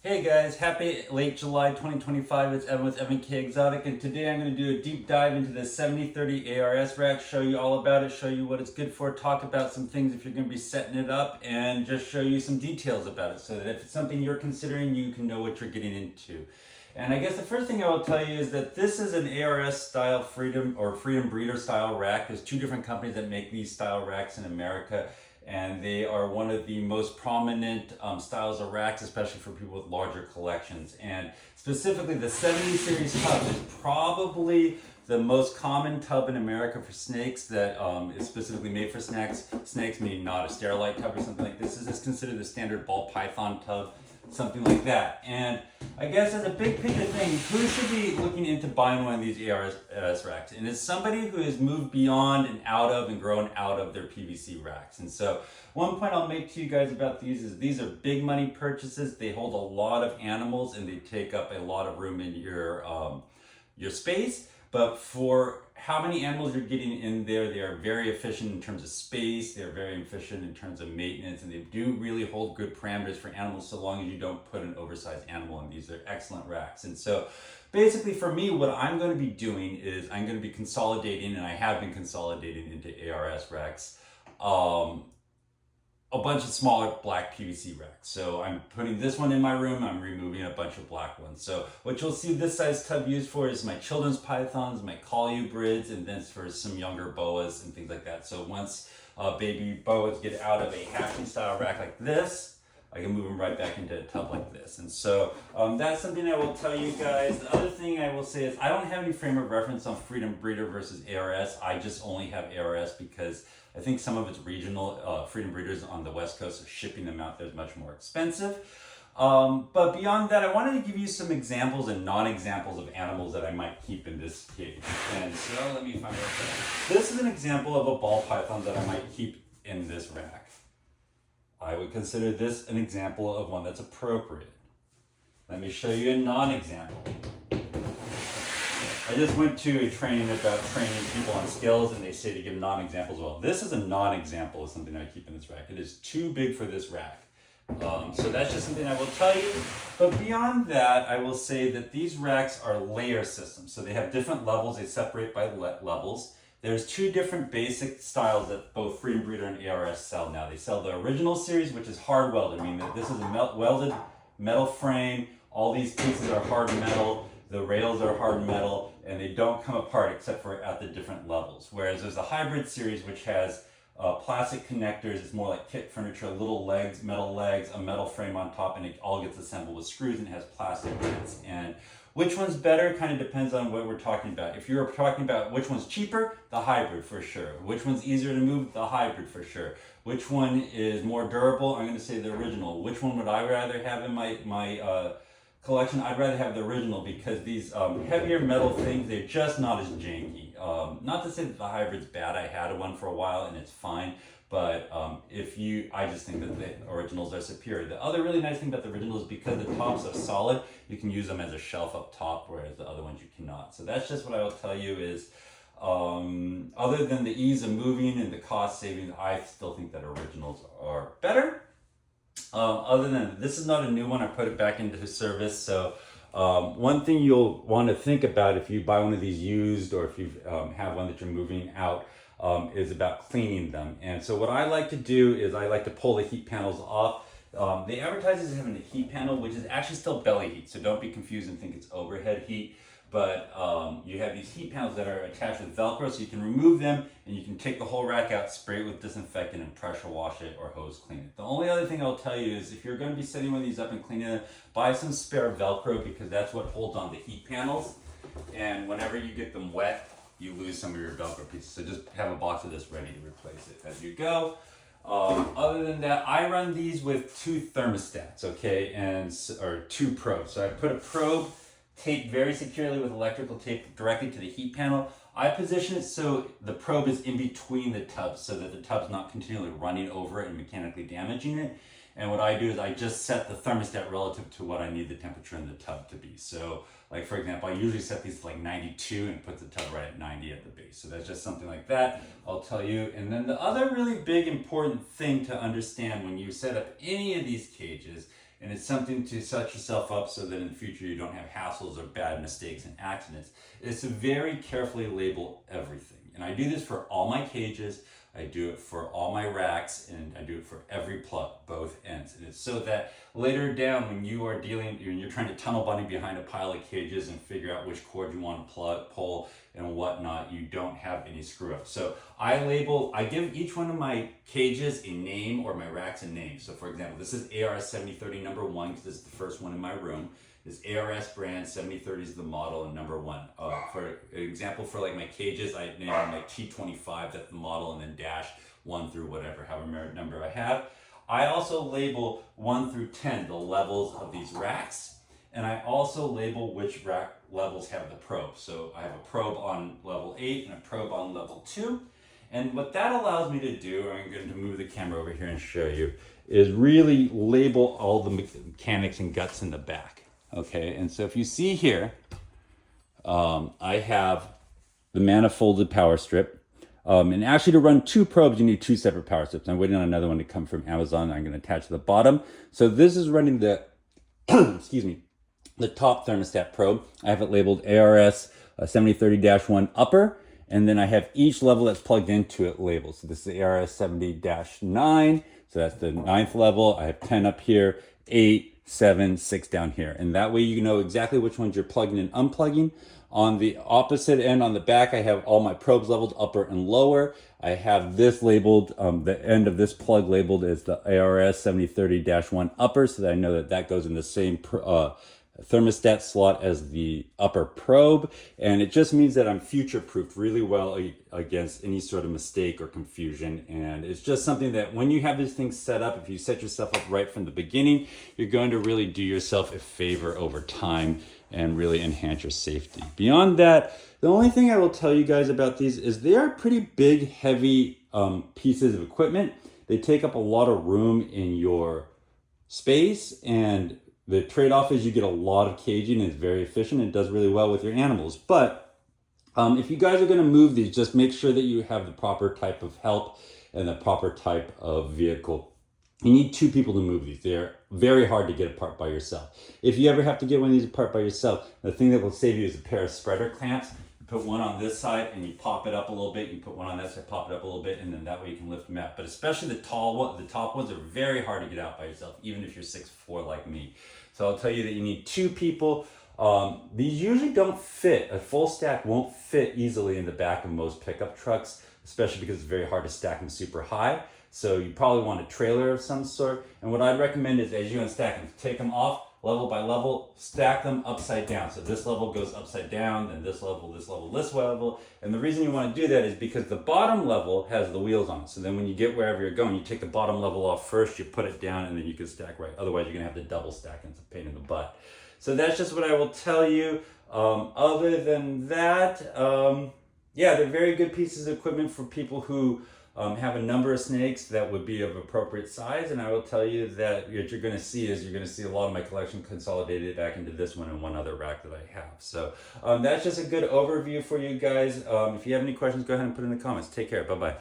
Hey guys, happy late July 2025. It's Evan with Evan K Exotic, and today I'm going to do a deep dive into the 7030 ARS rack, show you all about it, show you what it's good for, talk about some things if you're going to be setting it up, and just show you some details about it so that if it's something you're considering, you can know what you're getting into. And I guess the first thing I will tell you is that this is an ARS style Freedom or Freedom Breeder style rack. There's two different companies that make these style racks in America, and they are one of the most prominent styles of racks, especially for people with larger collections. And specifically, the 70 series tub is probably the most common tub in America for snakes that is specifically made for snakes, meaning not a sterilite tub or something like this. This is considered the standard ball python tub, something like that. And I guess as a big picture thing, who should be looking into buying one of these ARS racks? And it's somebody who has moved beyond and out of and grown out of their PVC racks. And so one point I'll make to you guys about these is these are big money purchases. They hold a lot of animals and they take up a lot of room in your space. But for how many animals you're getting in there, they are very efficient in terms of space, they're very efficient in terms of maintenance, and they do really hold good parameters for animals so long as you don't put an oversized animal in. These are excellent racks. And so basically for me, what I'm going to be doing is I'm going to be consolidating, and I have been consolidating into ARS racks, a bunch of smaller black PVC racks. So I'm putting this one in my room, I'm removing a bunch of black ones. So what you'll see this size tub used for is my children's pythons, my colubrids, and then for some younger boas and things like that. So once baby boas get out of a hatching style rack like this, I can move them right back into a tub like this. And so that's something I will tell you guys. The other thing I will say is I don't have any frame of reference on Freedom Breeder versus ARS. I just only have ARS because I think some of its regional Freedom Breeders on the West Coast, so shipping them out there is much more expensive. But beyond that, I wanted to give you some examples and non-examples of animals that I might keep in this cage. And so let me find it. This is an example of a ball python that I might keep in this rack. I would consider this an example of one that's appropriate. Let me show you a non-example. I just went to a training about training people on skills, and they say to give non-examples. Well, this is a non-example of something I keep in this rack. It is too big for this rack. So that's just something I will tell you. But beyond that, I will say that these racks are layer systems. So they have different levels. They separate by levels. There's two different basic styles that both Freedom Breeder and ARS sell now. They sell the original series, which is hard welded, meaning that this is a welded metal frame. All these pieces are hard metal. The rails are hard metal, and they don't come apart except for at the different levels. Whereas there's a hybrid series which has plastic connectors. It's more like kit furniture, little legs, a metal frame on top, and it all gets assembled with screws and has plastic bits. And which one's better kind of depends on what we're talking about. If you're talking about which one's cheaper, the hybrid for sure. Which one's easier to move, the hybrid for sure. Which one is more durable, I'm going to say the original. Which one would I rather have in my collection? I'd rather have the original because these heavier metal things, they're just not as janky. Not to say that the hybrid's bad. I had one for a while and it's fine, but I just think that the originals are superior. The other really nice thing about the originals is because the tops are solid, you can use them as a shelf up top, whereas the other ones you cannot. So that's just what I will tell you is, other than the ease of moving and the cost savings, I still think that originals are better. Other than this is not a new one, I put it back into service. So one thing you'll want to think about if you buy one of these used, or if you have one that you're moving out, is about cleaning them. And so what I like to do is I like to pull the heat panels off. They advertise as having a heat panel, which is actually still belly heat, so don't be confused and think it's overhead heat. But you have these heat panels that are attached with Velcro, so you can remove them and you can take the whole rack out, spray it with disinfectant, and pressure wash it or hose clean it. The only other thing I'll tell you is if you're going to be setting one of these up and cleaning them, buy some spare Velcro because that's what holds on the heat panels. And whenever you get them wet, you lose some of your Velcro pieces. So just have a box of this ready to replace it as you go. Other than that, I run these with two thermostats, okay, or two probes. So I put a probe taped very securely with electrical tape directly to the heat panel. I position it so the probe is in between the tubs so that the tub's not continually running over it and mechanically damaging it. And what I do is I just set the thermostat relative to what I need the temperature in the tub to be. So like for example, I usually set these to like 92 and put the tub right at 90 at the base. So that's just something like that, I'll tell you. And then the other really big important thing to understand when you set up any of these cages And it's something to set yourself up so that in the future you don't have hassles or bad mistakes and accidents, is to very carefully label everything. And I do this for all my cages, I do it for all my racks, and I do it for every plug, both ends. And it's so that later down when you are you're trying to tunnel bunny behind a pile of cages and figure out which cord you want to pull and whatnot, you don't have any screw ups. So I give each one of my cages a name, or my racks a name. So for example, this is ARS 7030 number 1, because this is the first one in my room. This ARS brand 7030 is the model and number 1. For example, for like my cages, I named them like T25, that's the model, and then dash 1 through whatever, however number I have. I also label 1 through 10 the levels of these racks, and I also label which rack levels have the probe. So I have a probe on level 8 and a probe on level 2. And what that allows me to do, I'm going to move the camera over here and show you, is really label all the mechanics and guts in the back. Okay, and so if you see here, I have the manifolded power strip. And actually to run 2 probes, you need 2 separate power strips. I'm waiting on another one to come from Amazon. I'm going to attach to the bottom. So this is running the, excuse me, the top thermostat probe. I have it labeled ARS 7030-1 upper. And then I have each level that's plugged into it labeled. So this is ARS 70-9. So that's the 9th level. I have 10 up here, 8, 7, 6 down here. And that way you know exactly which ones you're plugging and unplugging. On the opposite end, on the back, I have all my probes labeled upper and lower. I have this labeled, the end of this plug labeled as the ARS 7030-1 upper, so that I know that that goes in the same thermostat slot as the upper probe. And it just means that I'm future-proofed really well against any sort of mistake or confusion. And it's just something that when you have this thing set up, if you set yourself up right from the beginning, you're going to really do yourself a favor over time and really enhance your safety. Beyond that, the only thing I will tell you guys about these is they are pretty big, heavy pieces of equipment. They take up a lot of room in your space, and the trade-off is you get a lot of caging, and it's very efficient and it does really well with your animals. But if you guys are going to move these, just make sure that you have the proper type of help and the proper type of vehicle. You need 2 people to move these. They're very hard to get apart by yourself. If you ever have to get one of these apart by yourself, the thing that will save you is a pair of spreader clamps. You put one on this side and you pop it up a little bit. You put one on that side, pop it up a little bit, and then that way you can lift them out. But especially the top ones are very hard to get out by yourself, even if you're 6'4" like me. So I'll tell you that you need 2 people. These usually don't fit. A full stack won't fit easily in the back of most pickup trucks, especially because it's very hard to stack them super high. So you probably want a trailer of some sort. And what I'd recommend is, as you unstack them, take them off level by level, stack them upside down. So this level goes upside down, then this level, this level, this level. And the reason you want to do that is because the bottom level has the wheels on it. So then when you get wherever you're going, you take the bottom level off first, you put it down, and then you can stack right. Otherwise, you're going to have to double stack, and it's a pain in the butt. So that's just what I will tell you. Other than that, yeah, they're very good pieces of equipment for people who have a number of snakes that would be of appropriate size. And I will tell you that what you're going to see is you're going to see a lot of my collection consolidated back into this one and one other rack that I have. So that's just a good overview for you guys. If you have any questions, go ahead and put in the comments. Take care. Bye-bye.